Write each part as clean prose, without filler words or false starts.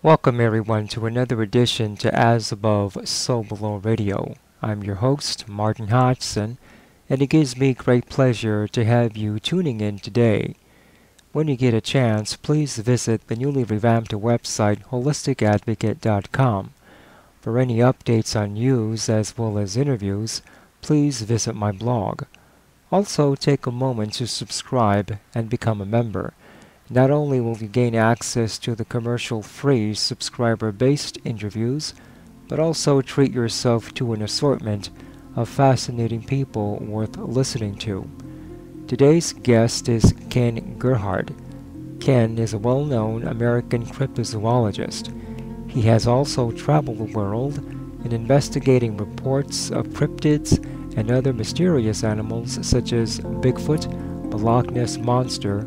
Welcome everyone to another edition to As Above, So Below Radio. I'm your host, Martin Hodgson, and it gives me great pleasure to have you tuning in today. When you get a chance, please visit the newly revamped website holisticadvocate.com. For any updates on news as well as interviews, please visit my blog. Also, take a moment to subscribe and become a member. Not only will you gain access to the commercial-free subscriber-based interviews, but also treat yourself to an assortment of fascinating people worth listening to. Today's guest is Ken Gerhard. Ken is a well-known American cryptozoologist. He has also traveled the world in investigating reports of cryptids and other mysterious animals such as Bigfoot, the Loch Ness Monster,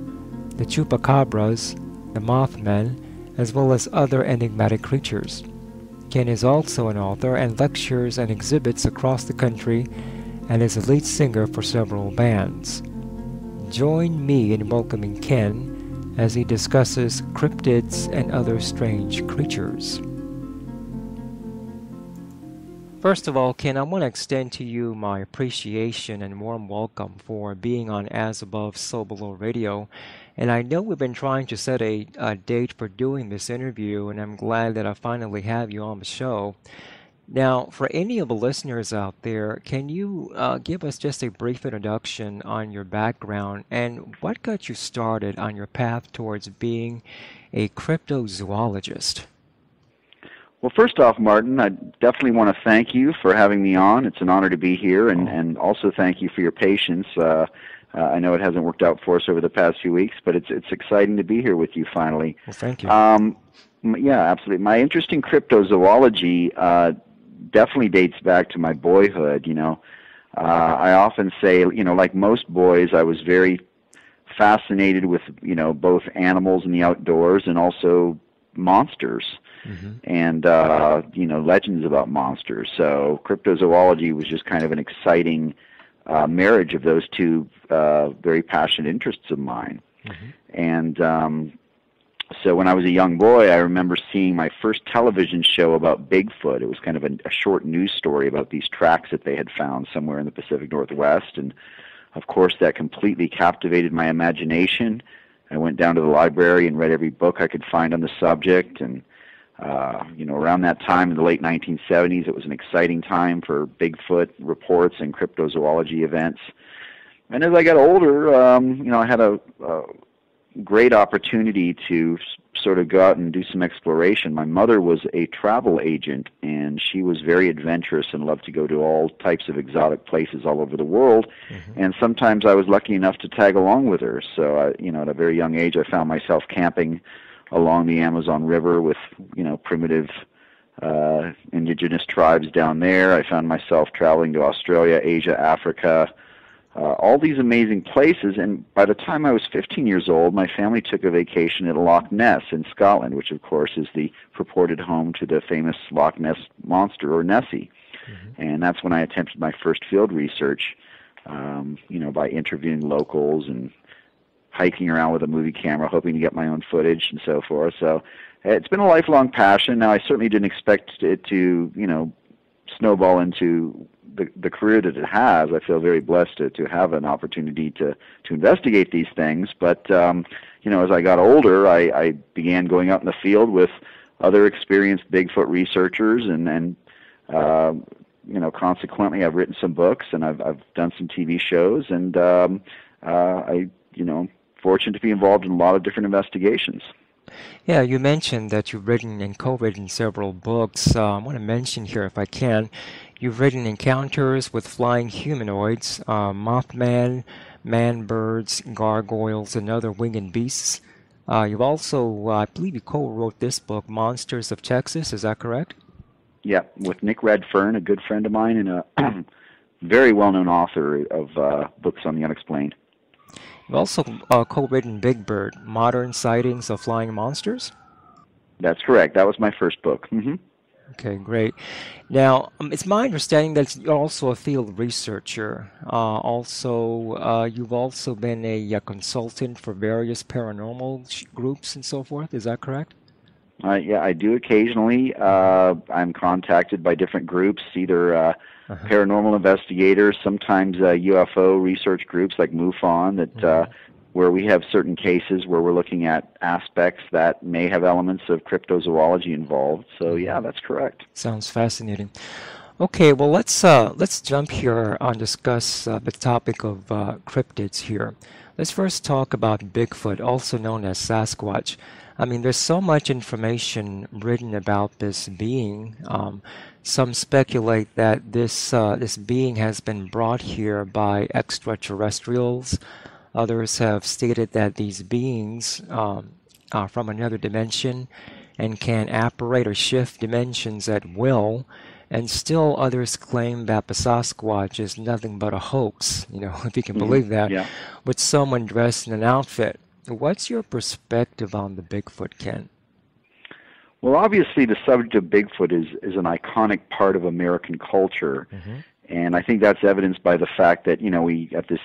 the Chupacabras, the Mothmen, as well as other enigmatic creatures. Ken is also an author and lectures and exhibits across the country and is a lead singer for several bands. Join me in welcoming Ken as he discusses cryptids and other strange creatures. First of all, Ken, I want to extend to you my appreciation and warm welcome for being on As Above, So Below Radio. And I know we've been trying to set a date for doing this interview, and I'm glad that I finally have you on the show. Now, for any of the listeners out there, can you give us just a brief introduction on your background and what got you started on your path towards being a cryptozoologist? Well, first off, Martin, I definitely want to thank you for having me on. It's an honor to be here, and also thank you for your patience. I know it hasn't worked out for us over the past few weeks, but it's exciting to be here with you finally. Well, thank you. Yeah, absolutely. My interest in cryptozoology definitely dates back to my boyhood. I often say, like most boys, I was very fascinated with, both animals and the outdoors, and also monsters. And legends about monsters. So cryptozoology was just kind of an exciting marriage of those two very passionate interests of mine. And so when I was a young boy, I remember seeing my first television show about Bigfoot. It was kind of a short news story about these tracks that they had found somewhere in the Pacific Northwest, and of course that completely captivated my imagination. I went down to the library and read every book I could find on the subject, and around that time in the late 1970s, it was an exciting time for Bigfoot reports and cryptozoology events. And as I got older, I had a great opportunity to sort of go out and do some exploration. My mother was a travel agent, and she was very adventurous and loved to go to all types of exotic places all over the world. And sometimes I was lucky enough to tag along with her. So, at a very young age, I found myself camping along the Amazon River with, primitive indigenous tribes down there. I found myself traveling to Australia, Asia, Africa, all these amazing places. And by the time I was 15 years old, my family took a vacation at Loch Ness in Scotland, which of course is the purported home to the famous Loch Ness Monster, or Nessie. And that's when I attempted my first field research, by interviewing locals and hiking around with a movie camera, hoping to get my own footage and so forth. So it's been a lifelong passion. Now, I certainly didn't expect it to, snowball into the career that it has. I feel very blessed to have an opportunity to investigate these things. But, as I got older, I began going out in the field with other experienced Bigfoot researchers, and consequently, I've written some books, and I've done some TV shows, and fortunate to be involved in a lot of different investigations. Yeah, you mentioned that you've written and co-written several books. I want to mention here, if I can, you've written Encounters with Flying Humanoids, Mothmen, Man-Birds, Gargoyles, and Other Winged Beasts. You've also, I believe you co-wrote this book, Monsters of Texas, is that correct? Yeah, with Nick Redfern, a good friend of mine, and a very well-known author of books on the unexplained. You've also co-written Big Bird, Modern Sightings of Flying Monsters? That's correct. That was my first book. Okay, great. Now, it's my understanding that you're also a field researcher. You've also been a consultant for various paranormal groups and so forth. Is that correct? Yeah, I do occasionally. I'm contacted by different groups, either paranormal investigators, sometimes UFO research groups like MUFON, that where we have certain cases where we're looking at aspects that may have elements of cryptozoology involved. So yeah, that's correct. Sounds fascinating. Okay, well let's jump here and discuss the topic of cryptids here. Let's first talk about Bigfoot, also known as Sasquatch. I mean, there's so much information written about this being. Some speculate that this being has been brought here by extraterrestrials. Others have stated that these beings are from another dimension and can apparate or shift dimensions at will. And still others claim that the Sasquatch is nothing but a hoax, if you can believe that, Yeah. with someone dressed in an outfit. What's your perspective on the Bigfoot, Ken? Well, obviously, the subject of Bigfoot is an iconic part of American culture, and I think that's evidenced by the fact that we at this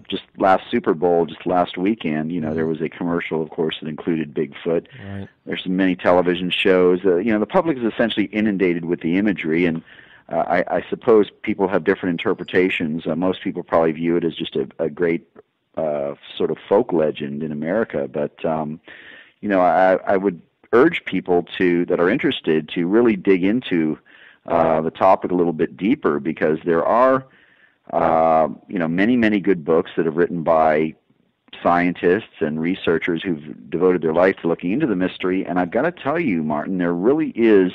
just last Super Bowl, just last weekend, there was a commercial, of course, that included Bigfoot. Right. There's many television shows. The public is essentially inundated with the imagery, and I suppose people have different interpretations. Most people probably view it as just a great sort of folk legend in America, but I would urge people that are interested to really dig into the topic a little bit deeper, because there are many good books that have written by scientists and researchers who've devoted their life to looking into the mystery. And I've got to tell you, Martin, there really is,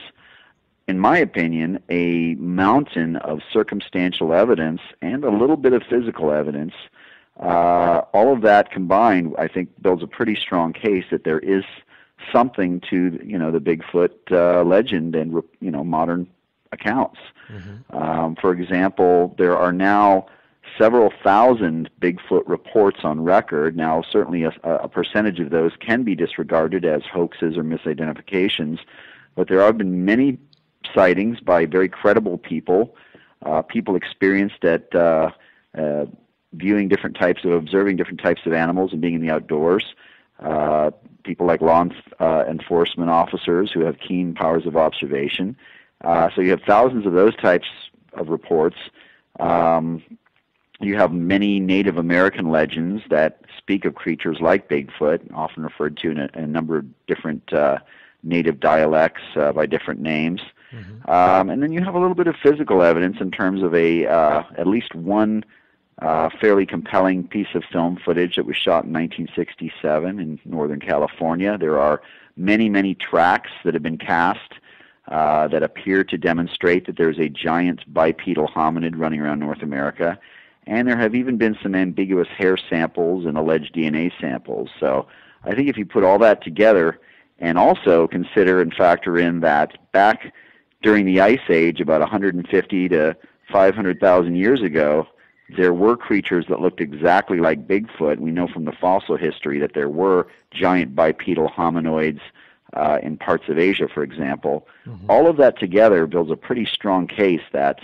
in my opinion, a mountain of circumstantial evidence and a little bit of physical evidence. All of that combined, I think, builds a pretty strong case that there is something to the Bigfoot legend and modern accounts. For example, there are now several thousand Bigfoot reports on record. Now, certainly a percentage of those can be disregarded as hoaxes or misidentifications, but there have been many sightings by very credible people, people experienced at observing different types of animals and being in the outdoors. People like law enforcement officers who have keen powers of observation. So you have thousands of those types of reports. You have many Native American legends that speak of creatures like Bigfoot, often referred to in a number of different native dialects by different names. And then you have a little bit of physical evidence in terms of at least one fairly compelling piece of film footage that was shot in 1967 in Northern California. There are many tracks that have been cast that appear to demonstrate that there's a giant bipedal hominid running around North America. And there have even been some ambiguous hair samples and alleged DNA samples. So I think if you put all that together and also consider and factor in that back during the Ice Age, about 150 to 500,000 years ago, there were creatures that looked exactly like Bigfoot. We know from the fossil history that there were giant bipedal hominoids in parts of Asia, for example. All of that together builds a pretty strong case that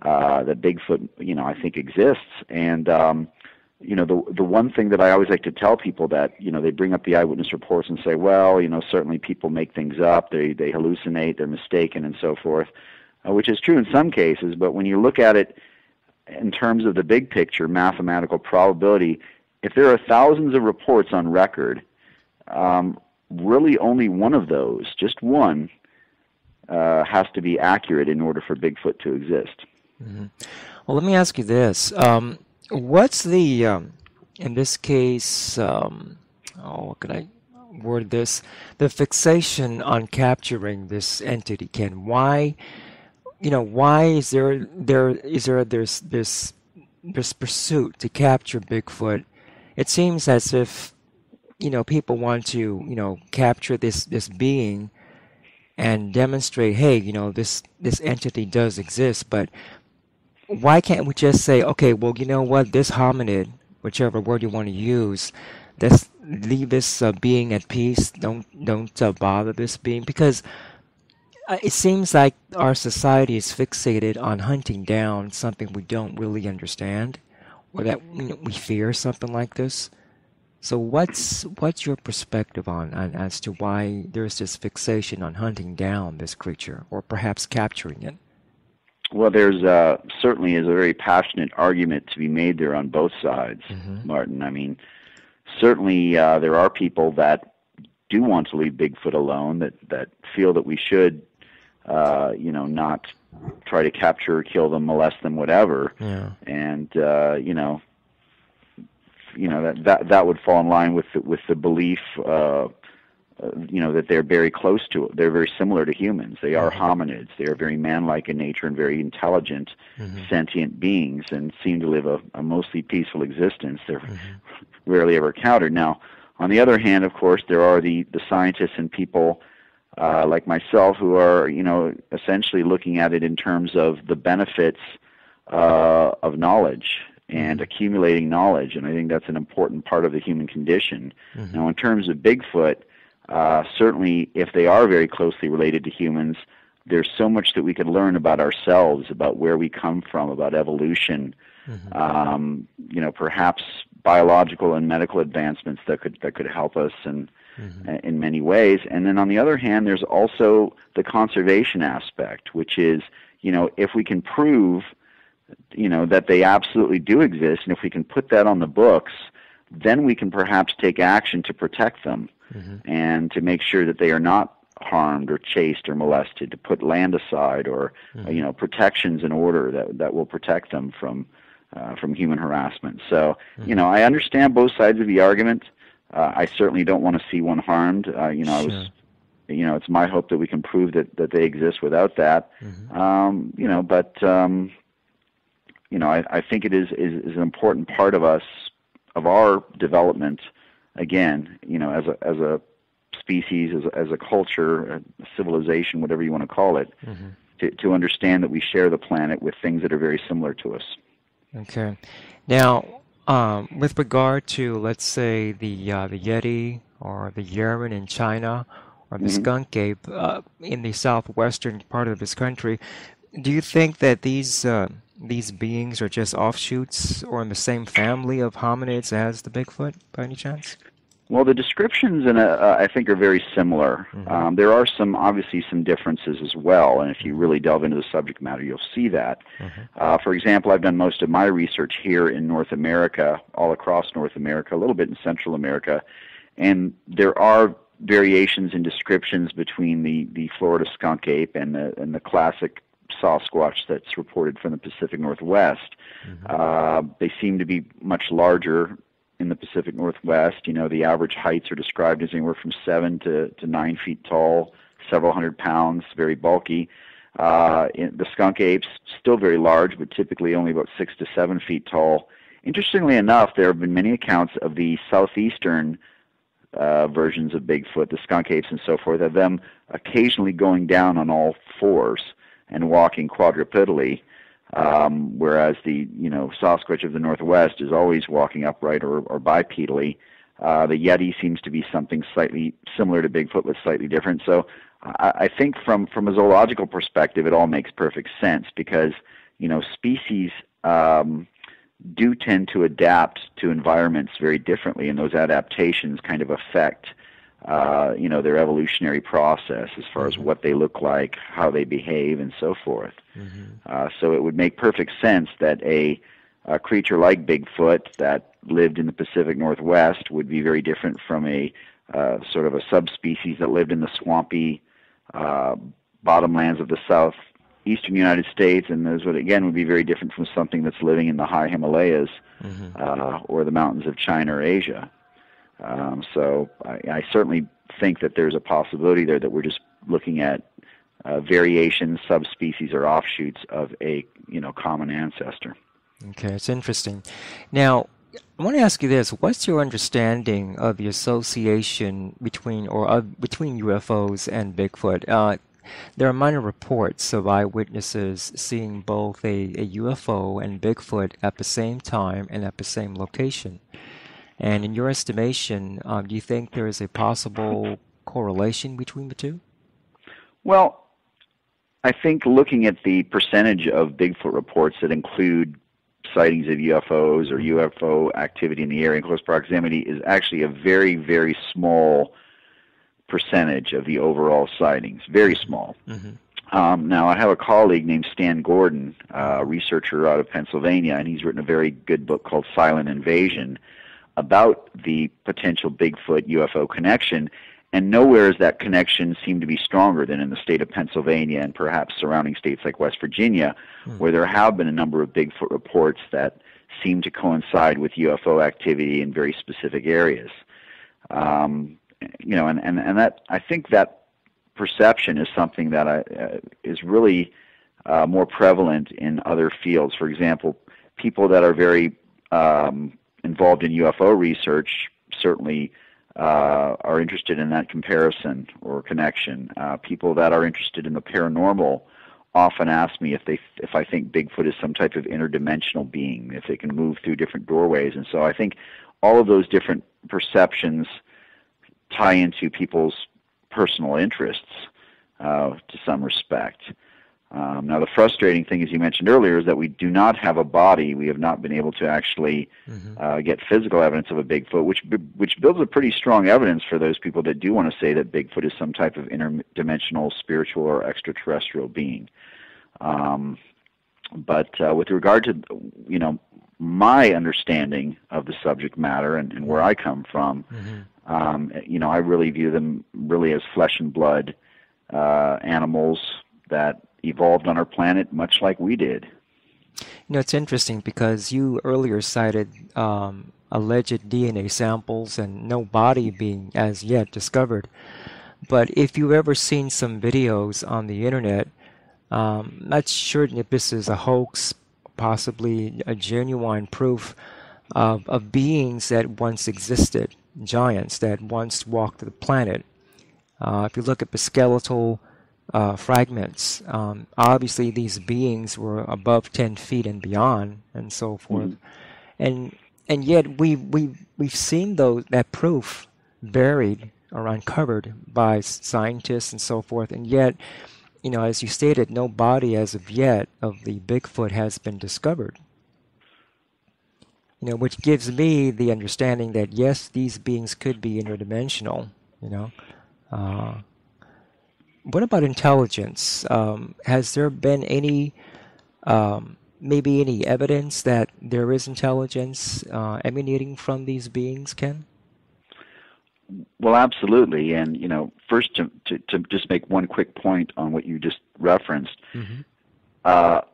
Bigfoot, I think exists. And the one thing that I always like to tell people that they bring up the eyewitness reports and say, well, certainly people make things up, they hallucinate, they're mistaken, and so forth, which is true in some cases. But when you look at it in terms of the big picture, mathematical probability, if there are thousands of reports on record, really only one of those, just one, has to be accurate in order for Bigfoot to exist. Well, let me ask you this. What's the, in this case, how can I word this? The fixation on capturing this entity, Ken. Why is there's this pursuit to capture Bigfoot? It seems as if, people want to, capture this being and demonstrate, hey, this entity does exist, but why can't we just say, okay, well, you know what, this hominid, whichever word you want to use, let's leave this being at peace. Don't bother this being, because it seems like our society is fixated on hunting down something we don't really understand, or that we fear something like this. So what's your perspective on as to why there's this fixation on hunting down this creature or perhaps capturing it? Well, there's certainly is a very passionate argument to be made there on both sides, Martin. I mean, certainly there are people that do want to leave Bigfoot alone, that feel that we should, not try to capture, kill them, molest them, whatever. Yeah. And that would fall in line with the belief, that they're very close to it. They're very similar to humans. They are hominids. They are very man-like in nature and very intelligent, sentient beings, and seem to live a mostly peaceful existence. They're rarely ever countered. Now, on the other hand, of course, there are the scientists and people like myself who are, essentially looking at it in terms of the benefits of knowledge and accumulating knowledge, and I think that's an important part of the human condition. Now, in terms of Bigfoot, certainly if they are very closely related to humans, there's so much that we could learn about ourselves, about where we come from, about evolution, perhaps biological and medical advancements that could help us in many ways. And then on the other hand, there's also the conservation aspect, which is, if we can prove that they absolutely do exist, and if we can put that on the books, then we can perhaps take action to protect them and to make sure that they are not harmed or chased or molested, to put land aside or protections in order that will protect them from human harassment. So I understand both sides of the argument. I certainly don't want to see one harmed. It's my hope that we can prove that they exist without that. I think it is an important part of our development. Again, as a species, as a culture, a civilization, whatever you want to call it, to understand that we share the planet with things that are very similar to us. Okay. Now, with regard to, let's say, the Yeti or the Yeren in China or the skunk ape in the southwestern part of this country, do you think that these beings are just offshoots or in the same family of hominids as the Bigfoot, by any chance? Well, the descriptions I think are very similar. There are obviously some differences as well, and if you really delve into the subject matter, you'll see that. For example, I've done most of my research here in North America, all across North America, a little bit in Central America, and there are variations in descriptions between the Florida skunk ape and the classic Sasquatch that's reported from the Pacific Northwest. They seem to be much larger in the Pacific Northwest. The average heights are described as anywhere from 7 to 9 feet tall, several hundred pounds, very bulky. The skunk apes, still very large, but typically only about 6 to 7 feet tall. Interestingly enough, there have been many accounts of the southeastern versions of Bigfoot, the skunk apes and so forth, of them occasionally going down on all fours and walking quadrupedally, whereas the Sasquatch of the Northwest is always walking upright or bipedally. The Yeti seems to be something slightly similar to Bigfoot, but slightly different. So I think from a zoological perspective, it all makes perfect sense because species do tend to adapt to environments very differently, and those adaptations kind of affect their evolutionary process as far as what they look like, how they behave, and so forth. So it would make perfect sense that a creature like Bigfoot that lived in the Pacific Northwest would be very different from a sort of a subspecies that lived in the swampy bottomlands of the southeastern United States, and those would be very different from something that's living in the high Himalayas or the mountains of China or Asia. So I certainly think that there's a possibility there that we're just looking at variations, subspecies, or offshoots of a common ancestor. Okay, it's interesting. Now, I want to ask you this: what's your understanding of the association between UFOs and Bigfoot? There are minor reports of eyewitnesses seeing both a UFO and Bigfoot at the same time and at the same location. And in your estimation, do you think there is a possible correlation between the two? Well, I think looking at the percentage of Bigfoot reports that include sightings of UFOs or UFO activity in the area in close proximity is actually a very, very small percentage of the overall sightings. Very small. Now, I have a colleague named Stan Gordon, a researcher out of Pennsylvania, and he's written a very good book called Silent Invasion about the potential Bigfoot UFO connection, and nowhere does that connection seem to be stronger than in the state of Pennsylvania and perhaps surrounding states like West Virginia, where there have been a number of Bigfoot reports that seem to coincide with UFO activity in very specific areas. You know, and that, I think that perception is something that is really more prevalent in other fields. For example, people that are very involved in UFO research certainly are interested in that comparison or connection. People that are interested in the paranormal often ask me if I think Bigfoot is some type of interdimensional being, if it can move through different doorways. And so I think all of those different perceptions tie into people's personal interests to some respect. Now, the frustrating thing, as you mentioned earlier, is that we do not have a body. We have not been able to actually get physical evidence of a Bigfoot, which builds a pretty strong evidence for those people that do want to say that Bigfoot is some type of interdimensional, spiritual, or extraterrestrial being. But with regard to, you know, my understanding of the subject matter and where I come from, you know, I really view them really as flesh and blood animals that evolved on our planet much like we did. You know, it's interesting because you earlier cited alleged DNA samples and no body being as yet discovered. But if you've ever seen some videos on the internet, not sure if this is a hoax, possibly a genuine proof of beings that once existed, giants that once walked the planet. If you look at the skeletal fragments, obviously these beings were above 10 feet and beyond, and so forth. And yet we've seen that proof buried or uncovered by scientists and so forth. And yet, you know, as you stated, no body as of yet of the Bigfoot has been discovered. You know, which gives me the understanding that yes, these beings could be interdimensional. You know, what about intelligence? Has there been any, maybe any evidence that there is intelligence emanating from these beings, Ken? Well, absolutely. And, you know, first to just make one quick point on what you just referenced, it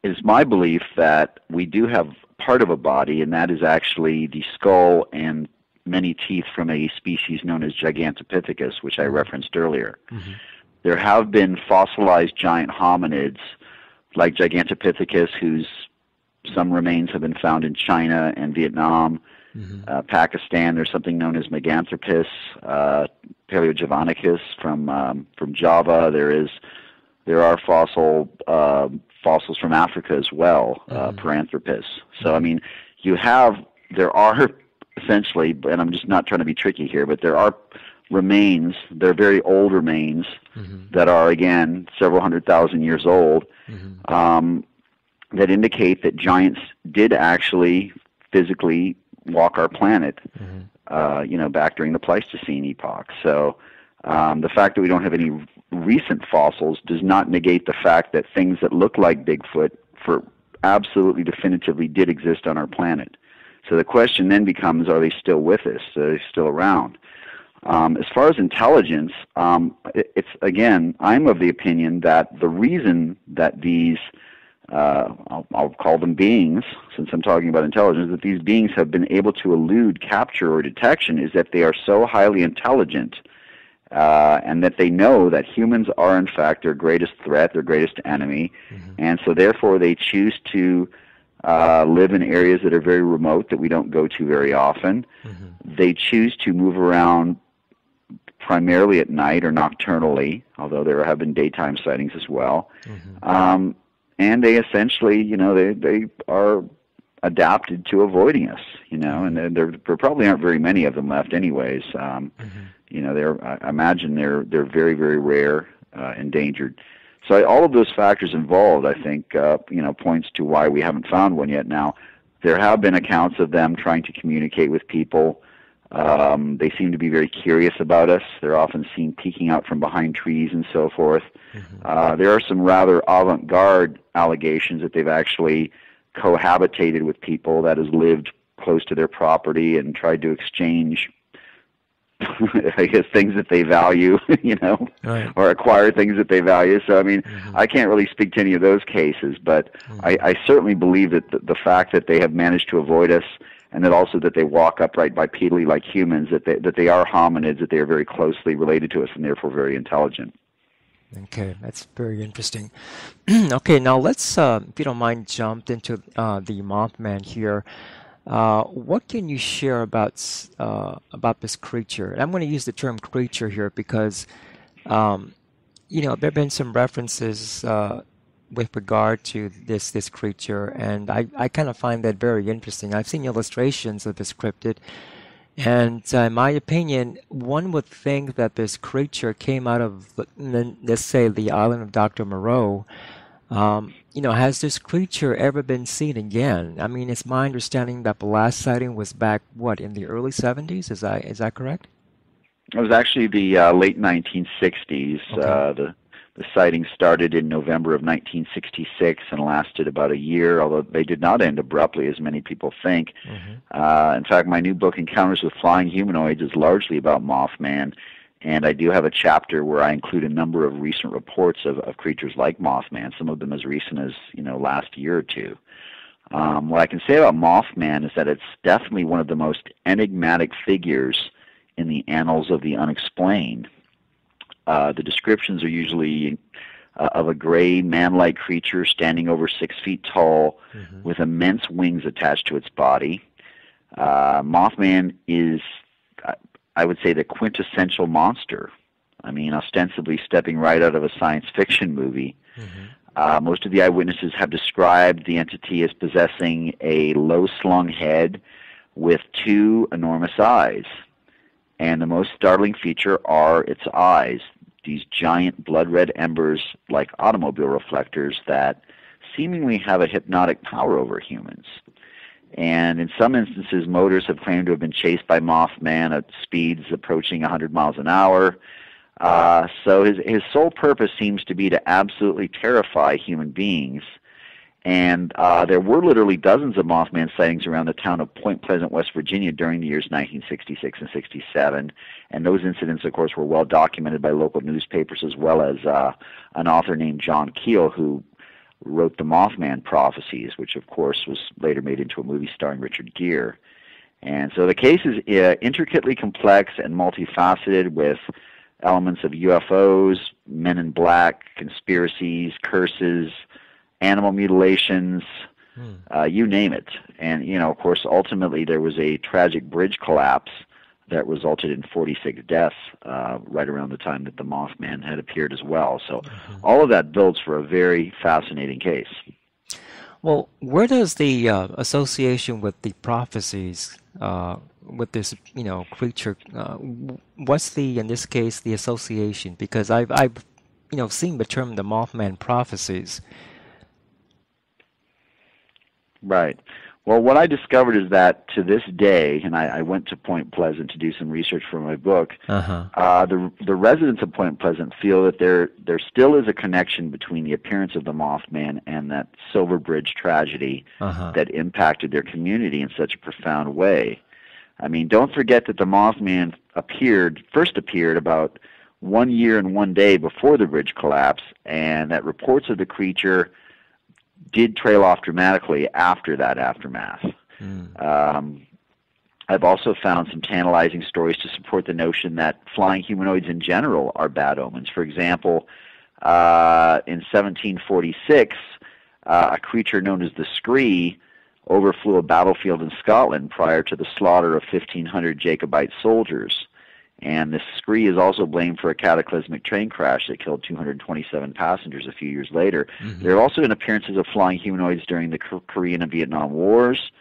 is my belief that we do have part of a body, and that is actually the skull and many teeth from a species known as Gigantopithecus, which I referenced earlier. There have been fossilized giant hominids like Gigantopithecus, whose some remains have been found in China and Vietnam. Pakistan, there's something known as Meganthropus paleojavanicus from Java. There are fossils from Africa as well, Paranthropus. So I mean, there are essentially, and I'm just not trying to be tricky here, but there are remains, they're very old remains that are, again, several 100,000 years old, that indicate that giants did actually physically walk our planet, you know, back during the Pleistocene epoch. So the fact that we don't have any recent fossils does not negate the fact that things that look like Bigfoot absolutely definitively did exist on our planet. So the question then becomes, are they still with us? Are they still around? As far as intelligence, it's, again, I'm of the opinion that the reason that these, I'll call them beings, since I'm talking about intelligence, that these beings have been able to elude capture or detection is that they are so highly intelligent and that they know that humans are, in fact, their greatest threat, their greatest enemy, and so therefore they choose to live in areas that are very remote, that we don't go to very often. They choose to move around primarily at night or nocturnally, although there have been daytime sightings as well. And they essentially, you know, they are adapted to avoiding us, you know, and there probably aren't very many of them left anyways. You know, I imagine they're very, very rare, endangered. So all of those factors involved, I think, points to why we haven't found one yet. Now, there have been accounts of them trying to communicate with people. They seem to be very curious about us. They're often seen peeking out from behind trees and so forth. There are some rather avant-garde allegations that they've actually cohabitated with people, that has lived close to their property and tried to exchange I guess things that they value, Right. or acquire things that they value. So, I mean, I can't really speak to any of those cases, but I certainly believe that the fact that they have managed to avoid us, and that also that they walk upright bipedally like humans, that they are hominids, that they are very closely related to us and therefore very intelligent. Okay, that's very interesting. Okay, now let's, if you don't mind, jump into the Mothman here. What can you share about this creature? And I'm going to use the term creature here because, there have been some references with regard to this creature, and I kind of find that very interesting. I've seen illustrations of this cryptid, and in my opinion, one would think that this creature came out of, let's say, the island of Dr. Moreau. Has this creature ever been seen again? I mean, it's my understanding that the last sighting was back, in the early 70s? Is that correct? It was actually the late 1960s. Okay. The sighting started in November of 1966 and lasted about a year, although they did not end abruptly, as many people think. In fact, my new book, Encounters with Flying Humanoids, is largely about Mothman. And I do have a chapter where I include a number of recent reports of creatures like Mothman, some of them as recent as, last year or two. What I can say about Mothman is that it's definitely one of the most enigmatic figures in the annals of the unexplained. The descriptions are usually of a gray, man-like creature standing over 6 feet tall with immense wings attached to its body. Mothman is, I would say, the quintessential monster. I mean, ostensibly stepping right out of a science fiction movie. Most of the eyewitnesses have described the entity as possessing a low-slung head with 2 enormous eyes. And the most startling feature are its eyes, these giant blood-red embers like automobile reflectors that seemingly have a hypnotic power over humans. And in some instances, motors have claimed to have been chased by Mothman at speeds approaching 100 miles an hour. So his sole purpose seems to be to absolutely terrify human beings. And there were literally dozens of Mothman sightings around the town of Point Pleasant, West Virginia during the years 1966 and 67. And those incidents, of course, were well documented by local newspapers, as well as an author named John Keel, who wrote the Mothman Prophecies, which of course was later made into a movie starring Richard Gere. And so the case is intricately complex and multifaceted, with elements of UFOs, men in black, conspiracies, curses, animal mutilations, you name it. And, of course, ultimately there was a tragic bridge collapse that resulted in 46 deaths right around the time that the Mothman had appeared as well. So all of that builds for a very fascinating case. Well, where does the association with the prophecies, with this, creature, what's in this case, the association? Because I've seen the term the Mothman prophecies. Right. Well, what I discovered is that to this day, and I went to Point Pleasant to do some research for my book, the residents of Point Pleasant feel that there still is a connection between the appearance of the Mothman and that Silver Bridge tragedy that impacted their community in such a profound way. I mean, don't forget that the Mothman first appeared about 1 year and 1 day before the bridge collapse, and that reports of the creature did trail off dramatically after that aftermath. I've also found some tantalizing stories to support the notion that flying humanoids in general are bad omens. For example, in 1746, a creature known as the Scree overflew a battlefield in Scotland prior to the slaughter of 1,500 Jacobite soldiers. And this Scree is also blamed for a cataclysmic train crash that killed 227 passengers a few years later. There have also been appearances of flying humanoids during the Korean and Vietnam Wars,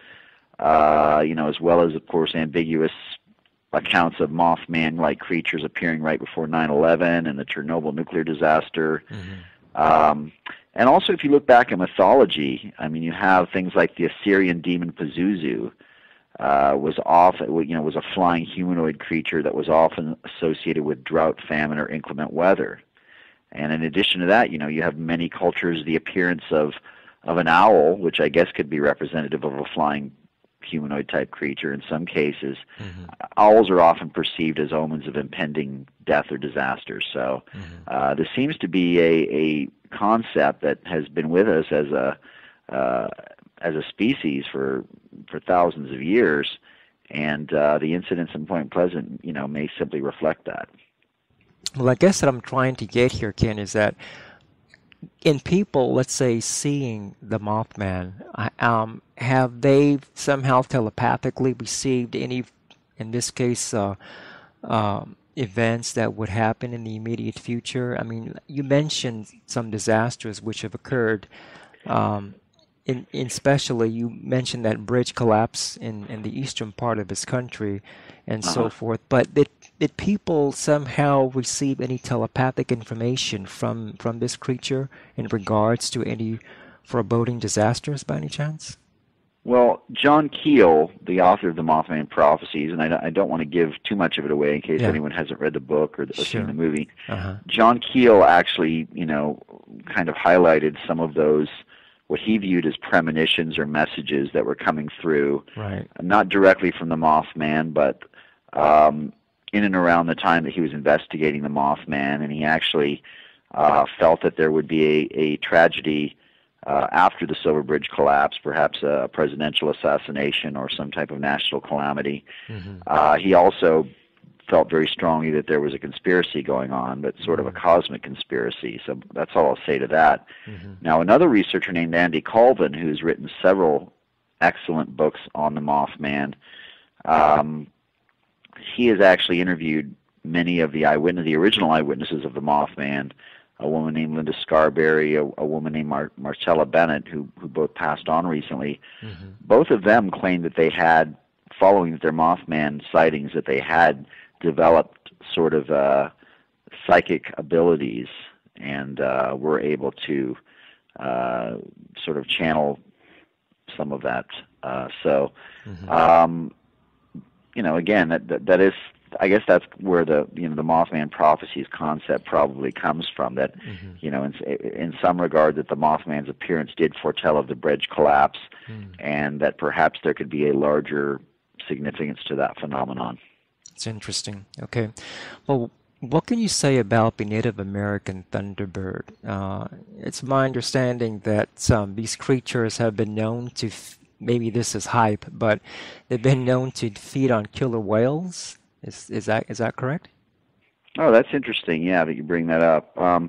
as well as, of course, ambiguous accounts of Mothman-like creatures appearing right before 9/11 and the Chernobyl nuclear disaster. And also, if you look back at mythology, I mean, you have things like the Assyrian demon Pazuzu, was a flying humanoid creature that was often associated with drought, famine, or inclement weather. And in addition to that, you have many cultures the appearance of an owl, which I guess could be representative of a flying humanoid type creature in some cases. Mm-hmm. Owls are often perceived as omens of impending death or disaster. So this seems to be a concept that has been with us as a species for thousands of years, and the incidents in Point Pleasant, may simply reflect that. Well, I guess what I'm trying to get here, Ken, is that in people, let's say, seeing the Mothman, have they somehow telepathically received any, in this case, events that would happen in the immediate future? I mean, you mentioned some disasters which have occurred. Especially, you mentioned that bridge collapse in the eastern part of this country and so forth. But did people somehow receive any telepathic information from this creature in regards to any foreboding disasters by any chance? Well, John Keel, the author of the Mothman Prophecies, and I don't want to give too much of it away in case anyone hasn't read the book or seen the movie. John Keel actually, kind of highlighted some of those, what he viewed as premonitions or messages that were coming through, not directly from the Mothman, but in and around the time that he was investigating the Mothman, and he actually felt that there would be a tragedy after the Silver Bridge collapse, perhaps a presidential assassination or some type of national calamity. He also felt very strongly that there was a conspiracy going on, but sort of a cosmic conspiracy. So that's all I'll say to that. Now, another researcher named Andy Colvin, who's written several excellent books on the Mothman, he has actually interviewed many of the original eyewitnesses of the Mothman, a woman named Linda Scarberry, a woman named Marcella Bennett, who both passed on recently. Both of them claimed that they had, following their Mothman sightings, that they had developed sort of psychic abilities and were able to sort of channel some of that. Again, that is, I guess that's where the Mothman Prophecies concept probably comes from. That in some regard, that the Mothman's appearance did foretell of the bridge collapse, and that perhaps there could be a larger significance to that phenomenon. It's interesting. Okay. Well, what can you say about the Native American thunderbird? It's my understanding that these creatures have been known to, maybe this is hype, but they've been known to feed on killer whales. Is that correct? Oh, that's interesting. Yeah, that you bring that up. Well,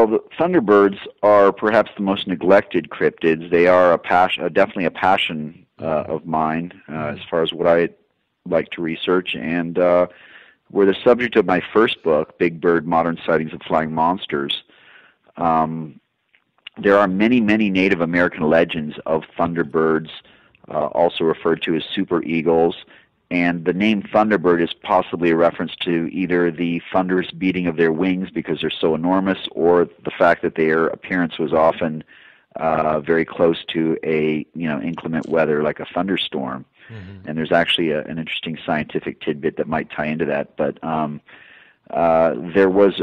the thunderbirds are perhaps the most neglected cryptids. They are definitely a passion of mine as far as what I like to research, and were the subject of my first book, Big Bird: Modern Sightings of Flying Monsters. There are many, many Native American legends of thunderbirds, also referred to as super eagles, and the name Thunderbird is possibly a reference to either the thunderous beating of their wings because they're so enormous, or the fact that their appearance was often very close to inclement weather like a thunderstorm. And there's actually an interesting scientific tidbit that might tie into that. But there was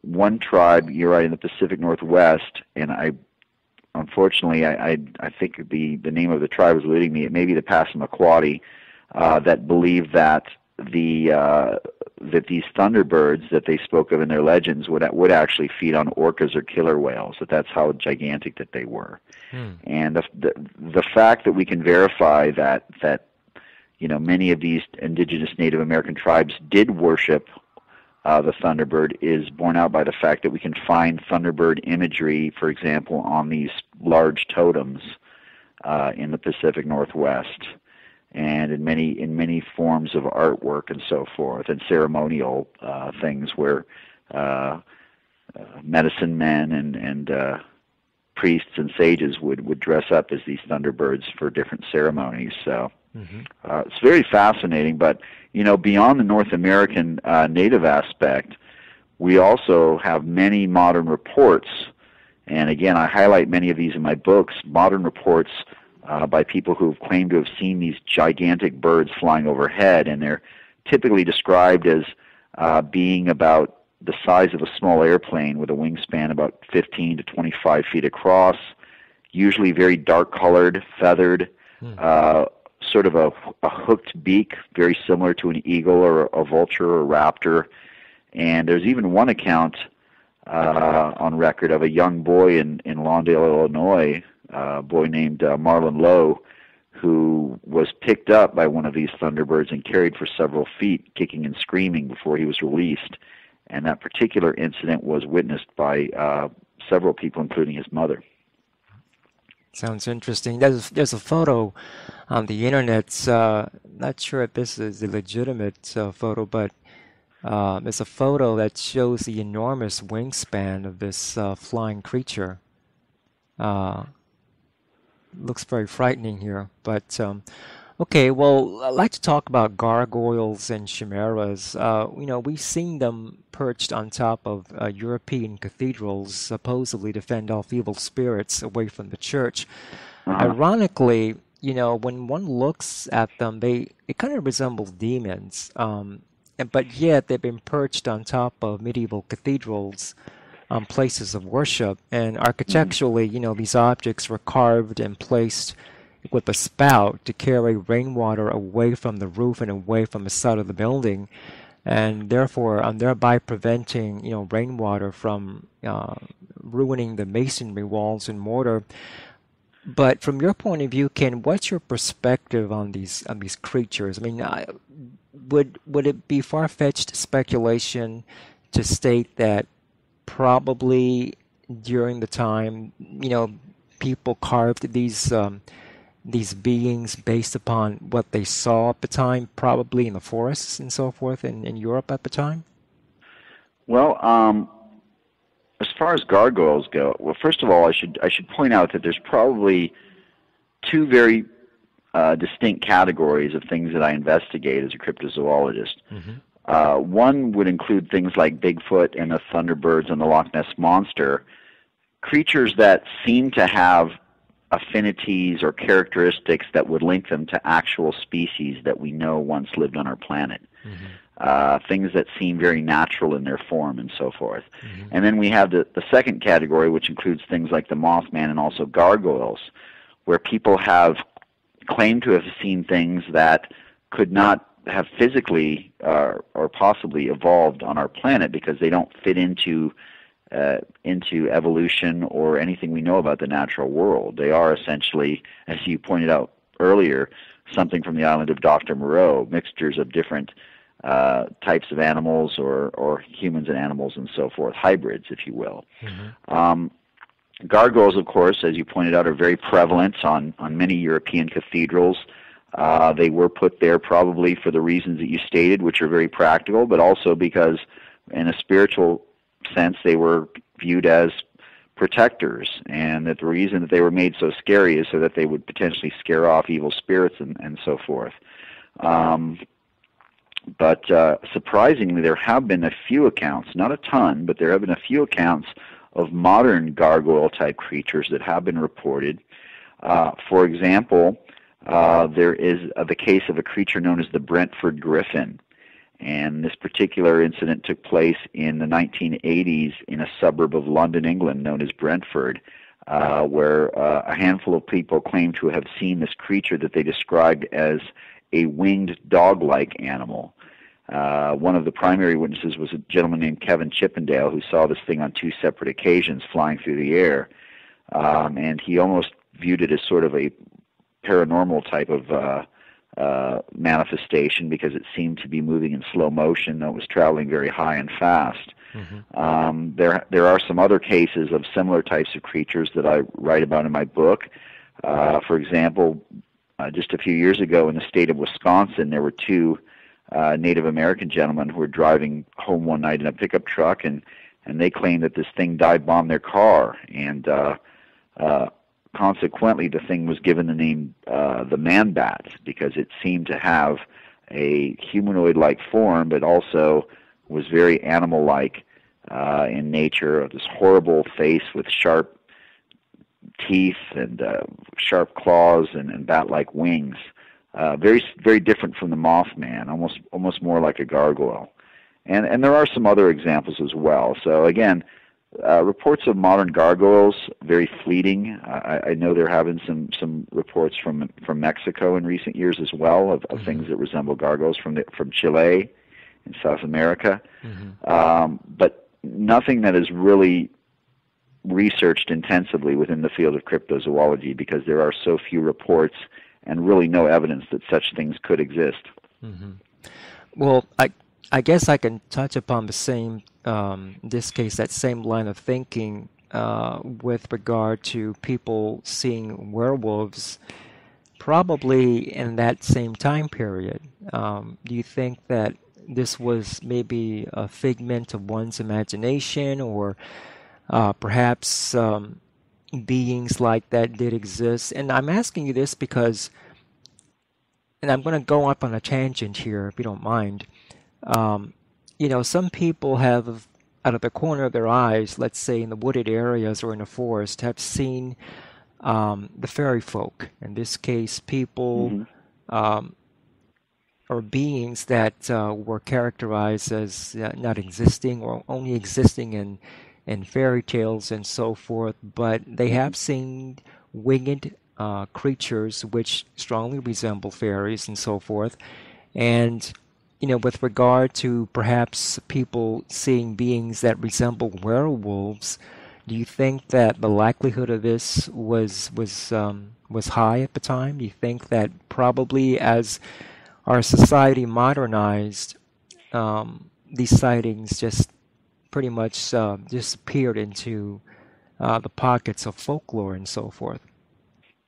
one tribe, you're right, in the Pacific Northwest, and unfortunately I think the name of the tribe was eluding me. It may be the Passamaquoddy, that believed that that these thunderbirds that they spoke of in their legends would actually feed on orcas or killer whales. That's how gigantic that they were. And the fact that we can verify that many of these indigenous Native American tribes did worship the thunderbird is borne out by the fact that we can find thunderbird imagery, for example, on these large totems in the Pacific Northwest, and in many forms of artwork and so forth, and ceremonial things where medicine men and priests and sages would dress up as these thunderbirds for different ceremonies. So it's very fascinating. But beyond the North American native aspect, We also have many modern reports, and again, I highlight many of these in my books, modern reports by people who have claimed to have seen these gigantic birds flying overhead, and they're typically described as being about the size of a small airplane with a wingspan about 15 to 25 feet across, usually very dark-colored, feathered, sort of a hooked beak, very similar to an eagle or a vulture or a raptor. And there's even one account on record of a young boy in Lawndale, Illinois, a boy named Marlon Lowe, who was picked up by one of these thunderbirds and carried for several feet, kicking and screaming before he was released. And that particular incident was witnessed by several people, including his mother. Sounds interesting. There's a photo on the internet. Not sure if this is a legitimate photo, but it's a photo that shows the enormous wingspan of this flying creature. Looks very frightening here, but okay. Well, I'd like to talk about gargoyles and chimeras. We've seen them perched on top of European cathedrals, supposedly to fend off evil spirits away from the church. Ironically, when one looks at them, they kind of resemble demons. But yet they've been perched on top of medieval cathedrals, places of worship, and architecturally, these objects were carved and placed with a spout to carry rainwater away from the roof and away from the side of the building, and therefore, thereby preventing, rainwater from ruining the masonry walls and mortar. But from your point of view, Ken, what's your perspective on these creatures? I mean, would it be far-fetched speculation to state that probably during the time, people carved these beings based upon what they saw at the time, probably in the forests and so forth in Europe at the time? Well, as far as gargoyles go, well, first of all, I should point out that there's probably two very distinct categories of things that I investigate as a cryptozoologist. One would include things like Bigfoot and the Thunderbirds and the Loch Ness Monster, creatures that seem to have affinities or characteristics that would link them to actual species that we know once lived on our planet. Things that seem very natural in their form and so forth. And then we have the second category, which includes things like the Mothman and also gargoyles, where people have claimed to have seen things that could not have physically or possibly evolved on our planet because they don't fit into evolution or anything we know about the natural world. They are essentially, as you pointed out earlier, something from the island of Dr. Moreau, mixtures of different types of animals or humans and animals and so forth, hybrids, if you will. Gargoyles, of course, as you pointed out, are very prevalent on many European cathedrals. They were put there probably for the reasons that you stated, which are very practical, but also because in a spiritual sense they were viewed as protectors, and that the reason that they were made so scary is so that they would potentially scare off evil spirits and so forth. But surprisingly, there have been a few accounts, not a ton, but there have been a few accounts of modern gargoyle-type creatures that have been reported. For example, there is the case of a creature known as the Brentford Griffin, and this particular incident took place in the 1980s in a suburb of London, England, known as Brentford, where a handful of people claimed to have seen this creature that they described as a winged dog-like animal. One of the primary witnesses was a gentleman named Kevin Chippendale, who saw this thing on two separate occasions flying through the air, and he almost viewed it as sort of a paranormal type of manifestation because it seemed to be moving in slow motion, though it was traveling very high and fast. There are some other cases of similar types of creatures that I write about in my book. For example, just a few years ago in the state of Wisconsin, there were two Native American gentlemen who were driving home one night in a pickup truck, and they claimed that this thing dive bombed their car, and consequently the thing was given the name the man-bat because it seemed to have a humanoid-like form, but also was very animal-like in nature, of this horrible face with sharp teeth and sharp claws and bat-like wings. Very different from the Mothman, almost more like a gargoyle. And there are some other examples as well. So again, reports of modern gargoyles, very fleeting. I know there have been some reports from Mexico in recent years as well of things that resemble gargoyles from Chile in South America. But nothing that is really researched intensively within the field of cryptozoology, because there are so few reports and really no evidence that such things could exist. Well, I guess I can touch upon the same, in this case, that same line of thinking with regard to people seeing werewolves probably in that same time period. Do you think that this was maybe a figment of one's imagination, or perhaps beings like that did exist? And I'm asking you this because, and I'm going to go up on a tangent here, if you don't mind. Some people have, out of the corner of their eyes, let's say in the wooded areas or in the forest, have seen the fairy folk. In this case, people or beings that were characterized as not existing or only existing in fairy tales and so forth, but they have seen winged creatures which strongly resemble fairies and so forth. And with regard to perhaps people seeing beings that resemble werewolves, do you think that the likelihood of this was high at the time? Do you think that probably as our society modernized, these sightings just pretty much disappeared into the pockets of folklore and so forth?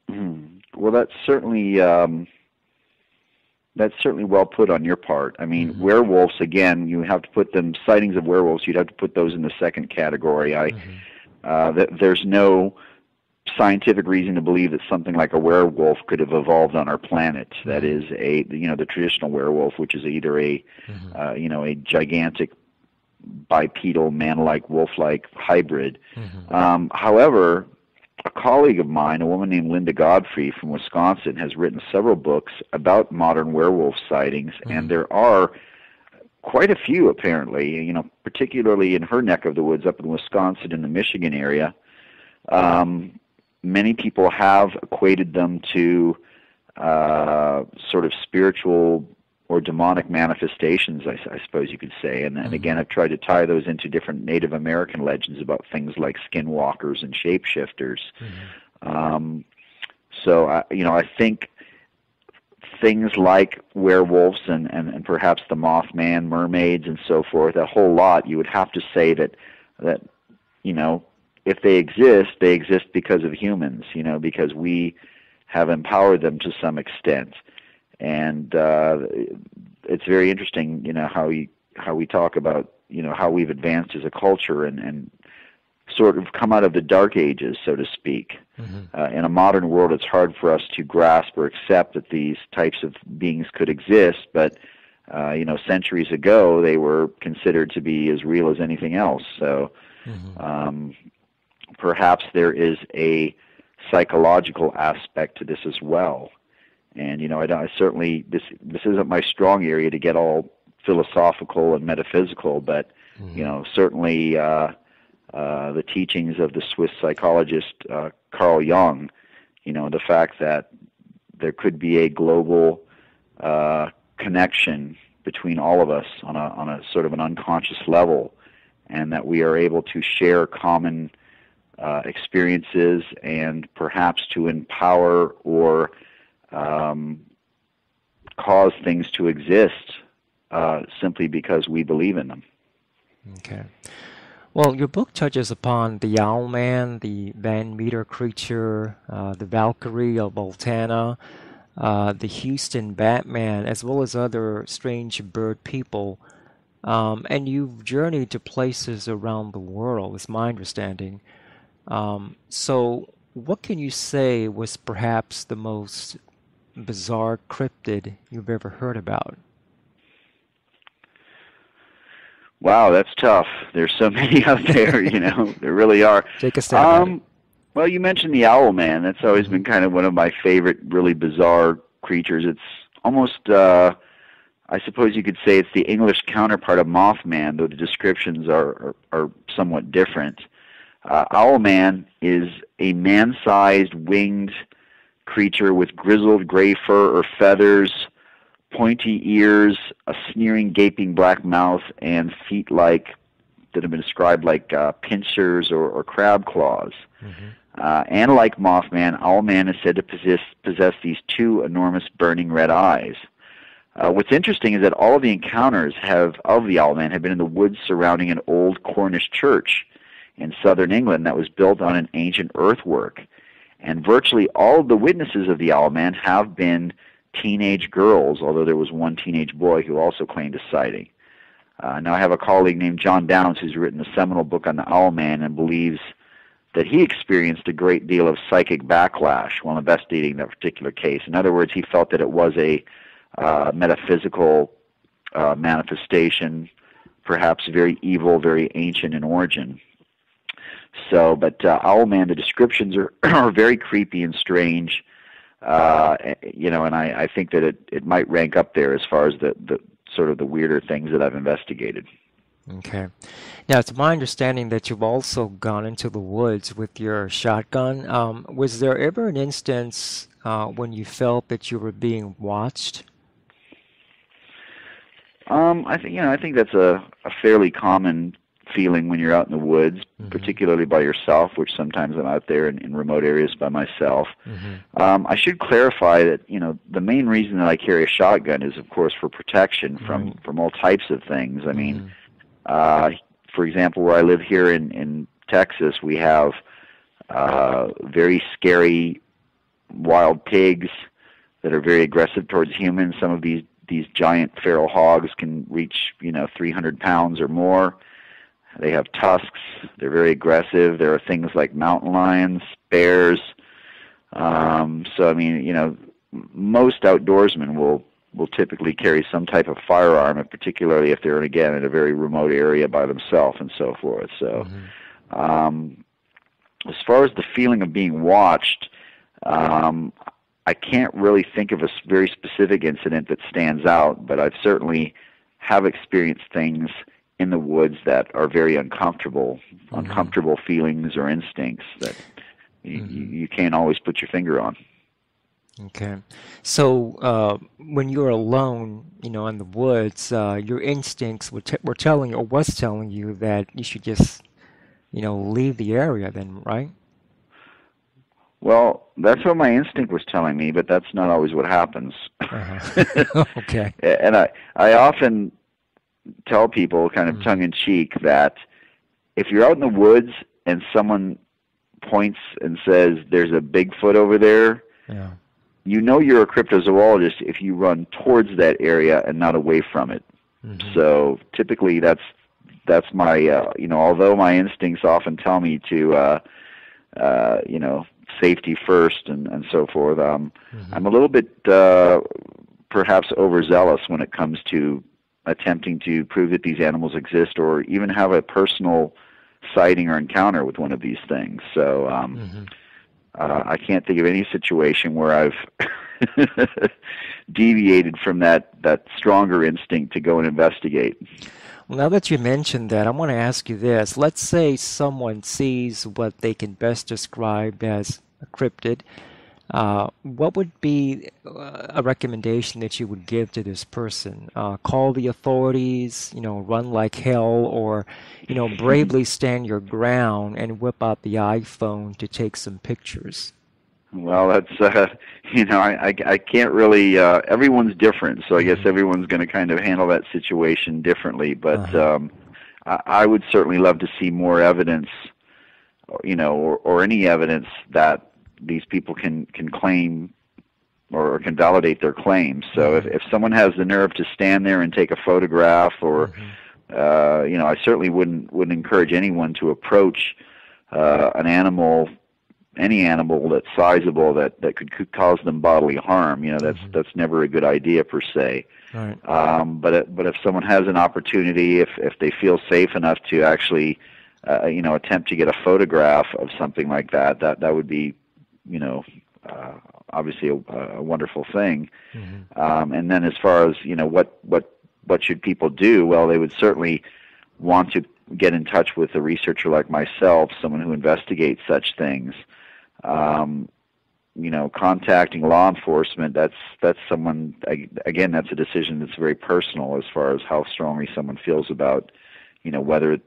Well, that's certainly well put on your part. I mean, werewolves, again, you have to put them, sightings of werewolves, you'd have to put those in the second category. There's no scientific reason to believe that something like a werewolf could have evolved on our planet. That is the traditional werewolf, which is either a gigantic bipedal man-like, wolf-like hybrid. However, a colleague of mine, a woman named Linda Godfrey from Wisconsin, has written several books about modern werewolf sightings, and there are quite a few apparently, particularly in her neck of the woods up in Wisconsin and the Michigan area. Many people have equated them to sort of spiritual or demonic manifestations, I suppose you could say. And again, I've tried to tie those into different Native American legends about things like skinwalkers and shapeshifters. So I think things like werewolves and perhaps the Mothman, mermaids, and so forth, a whole lot, you would have to say that if they exist because of humans, because we have empowered them to some extent. And it's very interesting, how we talk about, how we've advanced as a culture and sort of come out of the dark ages, so to speak. In a modern world, it's hard for us to grasp or accept that these types of beings could exist, but centuries ago, they were considered to be as real as anything else. So perhaps there is a psychological aspect to this as well. And I certainly, this isn't my strong area to get all philosophical and metaphysical, but certainly the teachings of the Swiss psychologist Carl Jung, the fact that there could be a global connection between all of us on a sort of an unconscious level, and that we are able to share common experiences and perhaps to empower or cause things to exist simply because we believe in them. Okay. Well, your book touches upon the Owlman, the Van Meter creature, the Valkyrie of Voltana, the Houston Batman, as well as other strange bird people. And you've journeyed to places around the world, is my understanding. So what can you say was perhaps the most bizarre cryptid you've ever heard about? Wow, that's tough. There's so many out there, there really are. Take a stab at it. Well, you mentioned the owl man. That's always Mm-hmm. been kind of one of my favorite, really bizarre creatures. It's almost, I suppose you could say it's the English counterpart of Mothman, though the descriptions are somewhat different. Owlman is a man-sized winged creature with grizzled gray fur or feathers, pointy ears, a sneering, gaping black mouth, and feet that have been described like pincers or crab claws. Mm-hmm. And like Mothman, Owlman is said to possess these two enormous burning red eyes. What's interesting is that all of the encounters of the Owlman have been in the woods surrounding an old Cornish church in southern England that was built on an ancient earthwork. And virtually all of the witnesses of the Owlman have been teenage girls, although there was one teenage boy who also claimed a sighting. Now I have a colleague named John Downs who's written a seminal book on the Owlman and believes that he experienced a great deal of psychic backlash while investigating that particular case. In other words, he felt that it was a metaphysical manifestation, perhaps very evil, very ancient in origin. So, but Owlman, the descriptions are very creepy and strange, and I think that it might rank up there as far as the sort of the weirder things that I've investigated. Okay. Now, it's my understanding that you've also gone into the woods with your shotgun. Was there ever an instance when you felt that you were being watched? I think that's a fairly common feeling when you're out in the woods, Mm-hmm. particularly by yourself, which sometimes I'm out there in remote areas by myself. Mm-hmm. I should clarify that the main reason that I carry a shotgun is, of course, for protection from all types of things. I mean, for example, where I live here in Texas, we have very scary wild pigs that are very aggressive towards humans. Some of these giant feral hogs can reach 300 pounds or more. They have tusks. They're very aggressive. There are things like mountain lions, bears. So I mean, most outdoorsmen will typically carry some type of firearm, and particularly if they're again in a very remote area by themselves and so forth. So, as far as the feeling of being watched, I can't really think of a very specific incident that stands out, but I've certainly have experienced things in the woods that are very uncomfortable feelings or instincts that you can't always put your finger on. Okay. So when you're alone, in the woods, your instincts were telling you, or was telling you, that you should just, leave the area then, right? Well, that's what my instinct was telling me, but that's not always what happens. Okay. And I often tell people, kind of tongue-in-cheek, that if you're out in the woods and someone points and says, "There's a Bigfoot over there," Yeah. You're a cryptozoologist if you run towards that area and not away from it. Mm-hmm. So typically that's my, although my instincts often tell me to, safety first and so forth, I'm a little bit perhaps overzealous when it comes to attempting to prove that these animals exist or even have a personal sighting or encounter with one of these things. So I can't think of any situation where I've deviated from that stronger instinct to go and investigate. Well, now that you mentioned that, I want to ask you this. Let's say someone sees what they can best describe as a cryptid. What would be a recommendation that you would give to this person? Call the authorities, run like hell, or, bravely stand your ground and whip out the iPhone to take some pictures? Well, that's, I can't really, everyone's different, so I guess everyone's going to kind of handle that situation differently, but I would certainly love to see more evidence, or any evidence that these people can claim or can validate their claims. So if someone has the nerve to stand there and take a photograph, or I certainly wouldn't encourage anyone to approach an animal any animal that's sizable that could cause them bodily harm. You know, that's never a good idea per se. Right. But if someone has an opportunity, if they feel safe enough to actually, you know, attempt to get a photograph of something like that, that would be, you know, obviously a wonderful thing. And then as far as, you know, what should people do? Well, they would certainly want to get in touch with a researcher like myself, someone who investigates such things. You know, contacting law enforcement, that's someone, again, that's a decision that's very personal as far as how strongly someone feels about, you know, whether,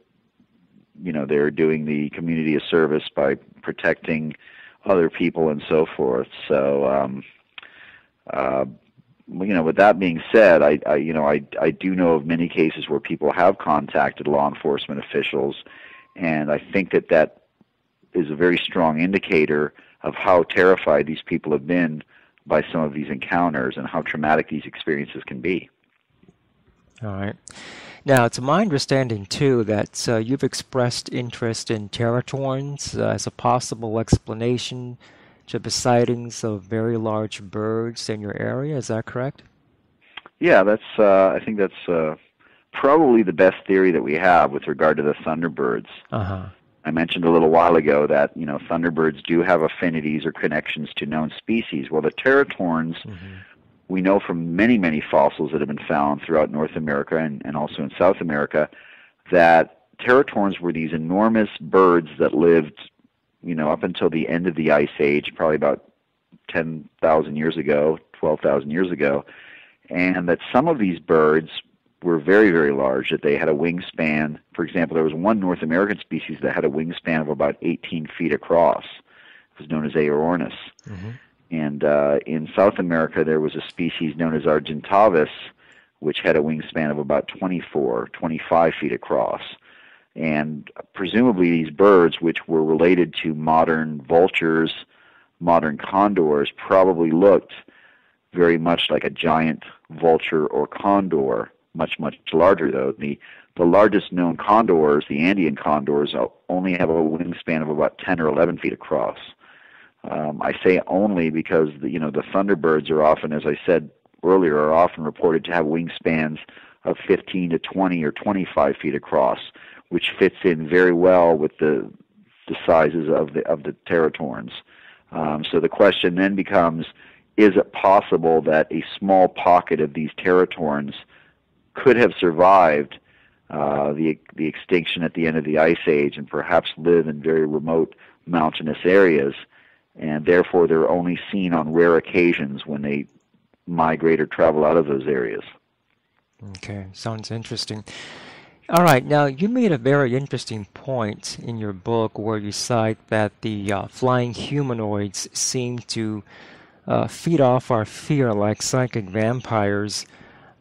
you know, they're doing the community a service by protecting other people and so forth. So, you know, with that being said, I do know of many cases where people have contacted law enforcement officials, and I think that is a very strong indicator of how terrified these people have been by some of these encounters and how traumatic these experiences can be. All right. Now, it's my understanding, too, that you've expressed interest in teratorns as a possible explanation to the sightings of very large birds in your area. Is that correct? Yeah, I think that's probably the best theory that we have with regard to the thunderbirds. I mentioned a little while ago that, you know, thunderbirds do have affinities or connections to known species. Well, the teratorns, we know from many, many fossils that have been found throughout North America and also in South America, that teratorns were these enormous birds that lived, you know, up until the end of the Ice Age, probably about 10,000 years ago, 12,000 years ago, and that some of these birds were very, very large, that they had a wingspan. For example, there was one North American species that had a wingspan of about 18 feet across. It was known as Aorornis. And in South America, there was a species known as Argentavis, which had a wingspan of about 25 feet across. And presumably these birds, which were related to modern vultures, modern condors, probably looked very much like a giant vulture or condor, much larger though. The largest known condors, the Andean condors, only have a wingspan of about 10 or 11 feet across. I say only because the thunderbirds are often, as I said earlier, are often reported to have wingspans of 15 to 20 or 25 feet across, which fits in very well with the sizes of the teratorns. So the question then becomes, is it possible that a small pocket of these teratorns could have survived the extinction at the end of the Ice Age and perhaps live in very remote mountainous areas, and therefore they're only seen on rare occasions when they migrate or travel out of those areas? Okay, sounds interesting. All right, now you made a very interesting point in your book where you cite that the flying humanoids seem to feed off our fear like psychic vampires.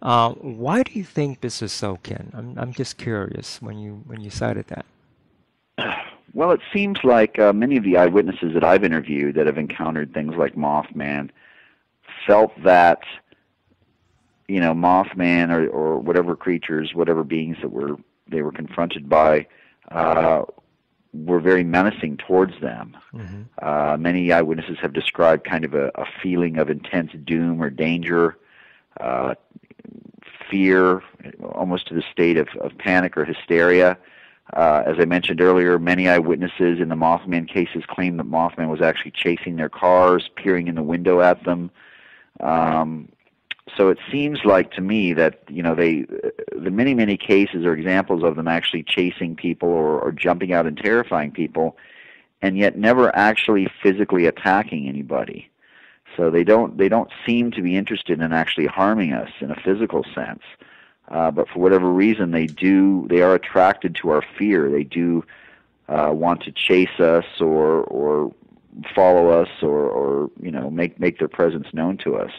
Why do you think this is so, Ken? I'm just curious when you cited that. Well, it seems like many of the eyewitnesses that I've interviewed that have encountered things like Mothman felt that, you know, Mothman or whatever creatures, whatever beings that they were confronted by, were very menacing towards them. Many eyewitnesses have described kind of a feeling of intense doom or danger, fear, almost to the state of panic or hysteria. As I mentioned earlier, many eyewitnesses in the Mothman cases claim that Mothman was actually chasing their cars, peering in the window at them. So it seems like to me that, you know, the many cases are examples of them actually chasing people or jumping out and terrifying people, and yet never actually physically attacking anybody. So they don't seem to be interested in actually harming us in a physical sense. But for whatever reason, they are attracted to our fear. They do want to chase us or follow us or you know, make their presence known to us.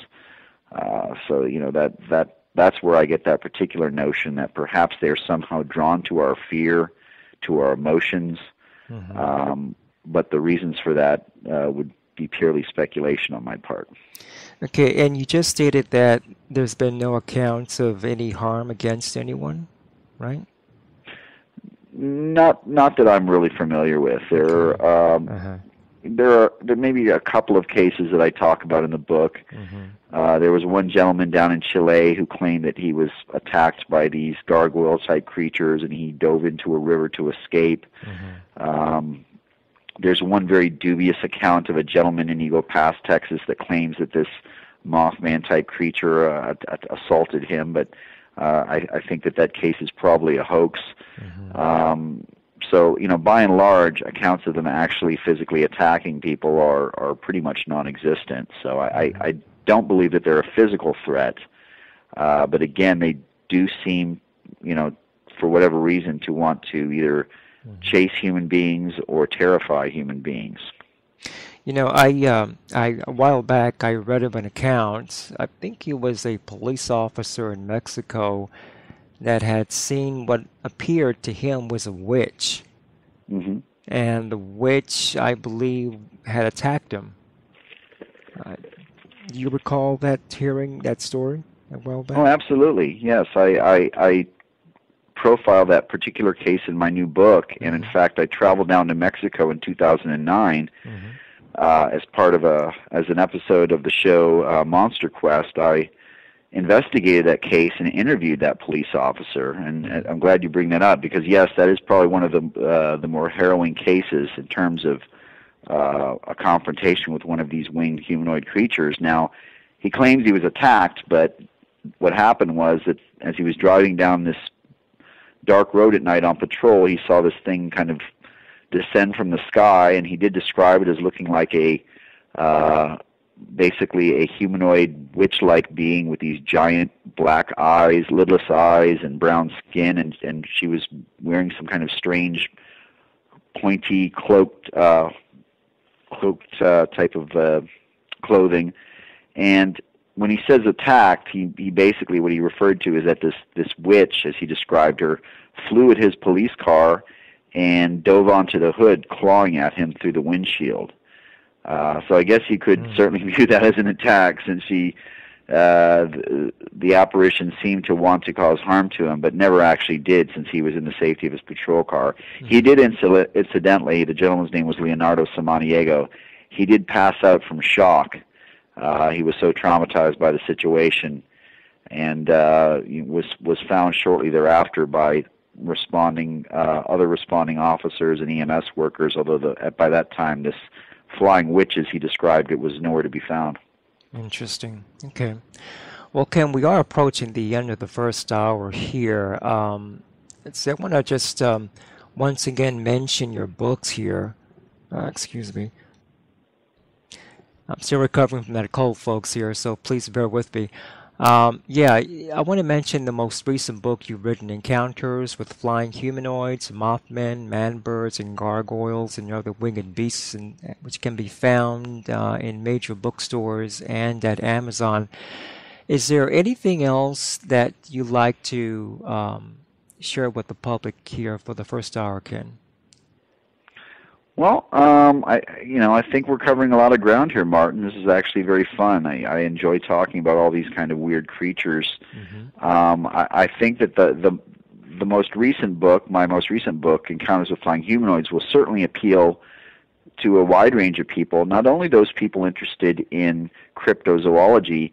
So you know, that's where I get that particular notion that perhaps they're somehow drawn to our fear, to our emotions. But the reasons for that would be purely speculation on my part. Okay, and you just stated that there's been no accounts of any harm against anyone, right? Not that I'm really familiar with. There, there may be a couple of cases that I talk about in the book. There was one gentleman down in Chile who claimed that he was attacked by these gargoyle-type creatures, and he dove into a river to escape. There's one very dubious account of a gentleman in Eagle Pass, Texas, that claims that this Mothman-type creature assaulted him, but I think that case is probably a hoax. So, by and large, accounts of them actually physically attacking people are pretty much non-existent. So I don't believe that they're a physical threat. But again, they do seem, for whatever reason, to want to either chase human beings or terrify human beings. A while back I read of an account. I think he was a police officer in Mexico that had seen what appeared to him was a witch. And the witch, I believe, had attacked him. Do you recall hearing that story a while back? Oh, absolutely. Yes, I profile that particular case in my new book, and in fact, I traveled down to Mexico in 2009 as part of as an episode of the show Monster Quest. I investigated that case and interviewed that police officer, and I'm glad you bring that up because yes, that is probably one of the more harrowing cases in terms of a confrontation with one of these winged humanoid creatures. Now, he claims he was attacked, but what happened was that as he was driving down this dark road at night on patrol, he saw this thing kind of descend from the sky, and he did describe it as looking like basically a humanoid witch-like being with these giant black eyes, lidless eyes, and brown skin, and she was wearing some kind of strange, pointy, cloaked type of clothing. And when he says attacked, he basically, what he referred to is that this witch, as he described her, flew at his police car and dove onto the hood, clawing at him through the windshield. So I guess you could certainly view that as an attack, since the apparition seemed to want to cause harm to him, but never actually did, since he was in the safety of his patrol car. He did incidentally, the gentleman's name was Leonardo Samaniego, he did pass out from shock. He was so traumatized by the situation, and was found shortly thereafter by other responding officers and EMS workers, although by that time this flying witch, as he described it, was nowhere to be found. Interesting. Okay. Well, Ken, we are approaching the end of the first hour here. Let's see, I want to just once again mention your books here. Excuse me. I'm still recovering from that cold, folks, here, so please bear with me. Yeah, I want to mention the most recent book you've written, Encounters with Flying Humanoids, Mothmen, Man-Birds, and Gargoyles, and other winged beasts, which can be found in major bookstores and at Amazon. Is there anything else that you'd like to share with the public here for the first hour, Ken? Well, I think we're covering a lot of ground here, Martin. This is actually very fun. I enjoy talking about all these kind of weird creatures. I think that the most recent book, my most recent book, Encounters with Flying Humanoids, will certainly appeal to a wide range of people, not only those people interested in cryptozoology,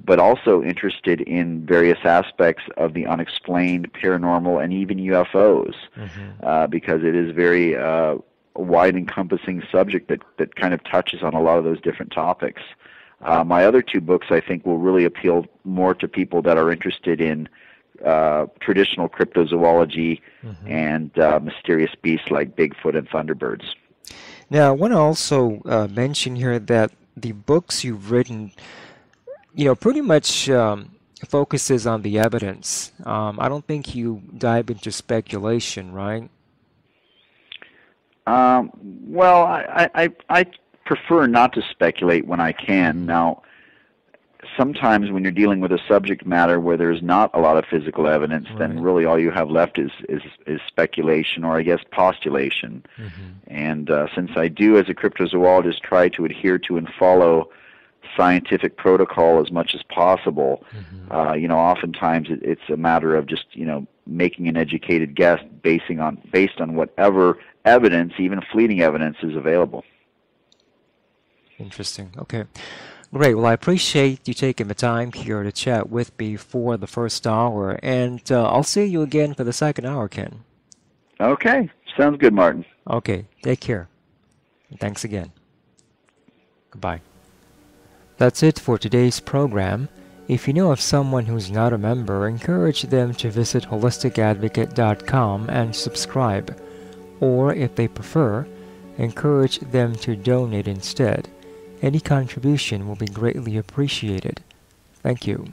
but also interested in various aspects of the unexplained, paranormal, and even UFOs, because it is very a wide-encompassing subject that kind of touches on a lot of those different topics. My other two books, I think, will really appeal more to people that are interested in traditional cryptozoology and mysterious beasts like Bigfoot and Thunderbirds. Now, I want to also mention here that the books you've written, pretty much focuses on the evidence. I don't think you dive into speculation, right? Well, I prefer not to speculate when I can. Now, sometimes when you're dealing with a subject matter where there's not a lot of physical evidence, then really all you have left is speculation, or I guess postulation. And since I do, as a cryptozoologist, try to adhere to and follow scientific protocol as much as possible, oftentimes it's a matter of just making an educated guess based on whatever evidence, even fleeting evidence, is available. Interesting. Okay. Great. Well, I appreciate you taking the time here to chat with me for the first hour, and I'll see you again for the second hour, Ken. Okay. Sounds good, Martin. Okay. Take care. And thanks again. Goodbye. That's it for today's program. If you know of someone who's not a member, encourage them to visit holisticadvocate.com and subscribe. Or, if they prefer, encourage them to donate instead. Any contribution will be greatly appreciated. Thank you.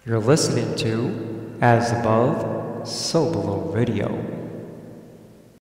You're listening to As Above, So Below Radio.